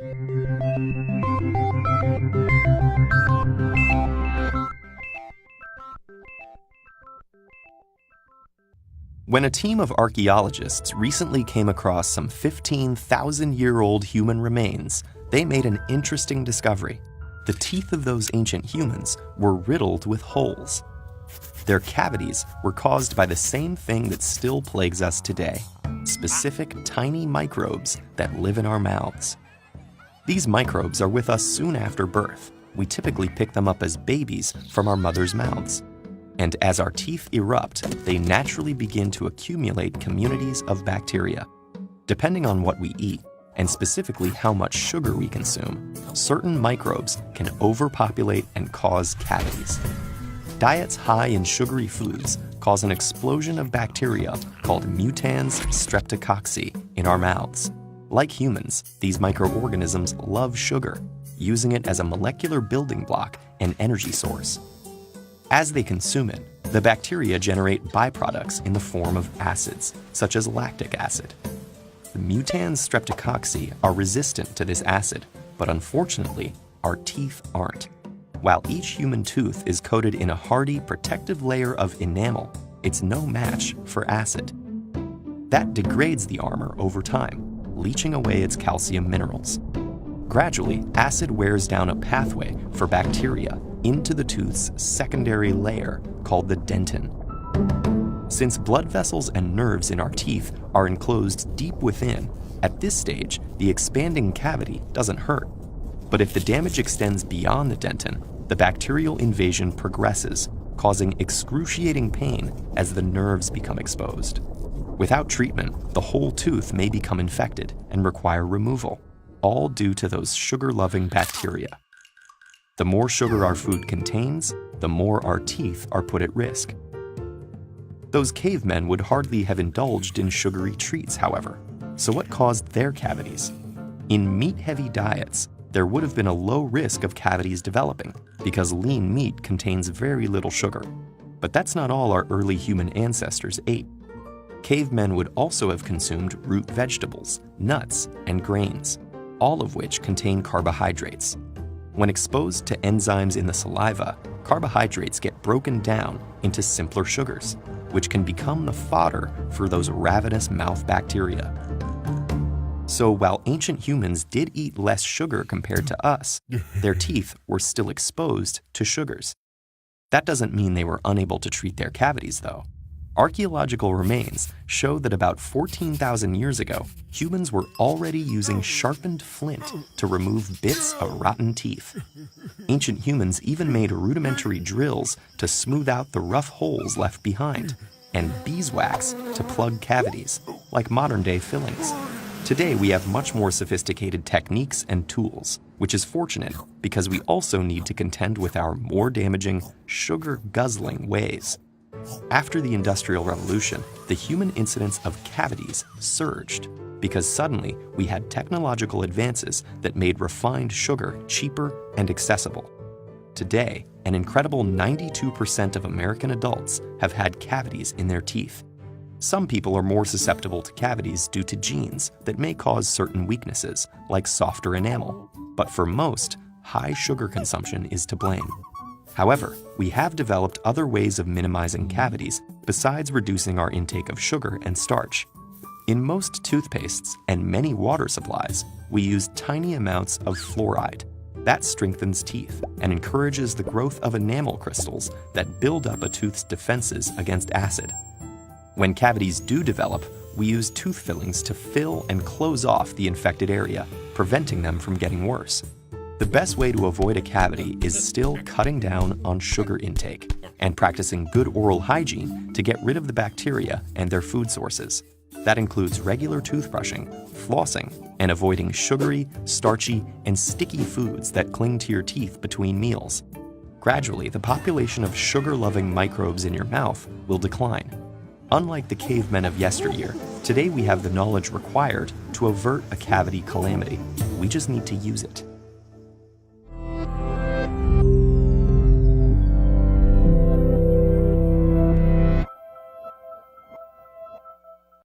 When a team of archaeologists recently came across some 15,000-year-old human remains, they made an interesting discovery. The teeth of those ancient humans were riddled with holes. Their cavities were caused by the same thing that still plagues us today: specific tiny microbes that live in our mouths. These microbes are with us soon after birth. We typically pick them up as babies from our mother's mouths. And as our teeth erupt, they naturally begin to accumulate communities of bacteria. Depending on what we eat, and specifically how much sugar we consume, certain microbes can overpopulate and cause cavities. Diets high in sugary foods cause an explosion of bacteria called mutans streptococci in our mouths. Like humans, these microorganisms love sugar, using it as a molecular building block and energy source. As they consume it, the bacteria generate byproducts in the form of acids, such as lactic acid. The mutans streptococci are resistant to this acid, but unfortunately, our teeth aren't. While each human tooth is coated in a hardy, protective layer of enamel, it's no match for acid. That degrades the armor over time, leaching away its calcium minerals. Gradually, acid wears down a pathway for bacteria into the tooth's secondary layer called the dentin. Since blood vessels and nerves in our teeth are enclosed deep within, at this stage, the expanding cavity doesn't hurt. But if the damage extends beyond the dentin, the bacterial invasion progresses, causing excruciating pain as the nerves become exposed. Without treatment, the whole tooth may become infected and require removal, all due to those sugar-loving bacteria. The more sugar our food contains, the more our teeth are put at risk. Those cavemen would hardly have indulged in sugary treats, however. So what caused their cavities? In meat-heavy diets, there would have been a low risk of cavities developing because lean meat contains very little sugar. But that's not all our early human ancestors ate. Cavemen would also have consumed root vegetables, nuts, and grains, all of which contain carbohydrates. When exposed to enzymes in the saliva, carbohydrates get broken down into simpler sugars, which can become the fodder for those ravenous mouth bacteria. So while ancient humans did eat less sugar compared to us, their teeth were still exposed to sugars. That doesn't mean they were unable to treat their cavities, though. Archaeological remains show that about 14,000 years ago, humans were already using sharpened flint to remove bits of rotten teeth. Ancient humans even made rudimentary drills to smooth out the rough holes left behind, and beeswax to plug cavities, like modern-day fillings. Today, we have much more sophisticated techniques and tools, which is fortunate because we also need to contend with our more damaging, sugar-guzzling ways. After the Industrial Revolution, the human incidence of cavities surged because suddenly we had technological advances that made refined sugar cheaper and accessible. Today, an incredible 92% of American adults have had cavities in their teeth. Some people are more susceptible to cavities due to genes that may cause certain weaknesses, like softer enamel. But for most, high sugar consumption is to blame. However, we have developed other ways of minimizing cavities besides reducing our intake of sugar and starch. In most toothpastes and many water supplies, we use tiny amounts of fluoride. That strengthens teeth and encourages the growth of enamel crystals that build up a tooth's defenses against acid. When cavities do develop, we use tooth fillings to fill and close off the infected area, preventing them from getting worse. The best way to avoid a cavity is still cutting down on sugar intake and practicing good oral hygiene to get rid of the bacteria and their food sources. That includes regular toothbrushing, flossing, and avoiding sugary, starchy, and sticky foods that cling to your teeth between meals. Gradually, the population of sugar-loving microbes in your mouth will decline. Unlike the cavemen of yesteryear, today we have the knowledge required to avert a cavity calamity. We just need to use it.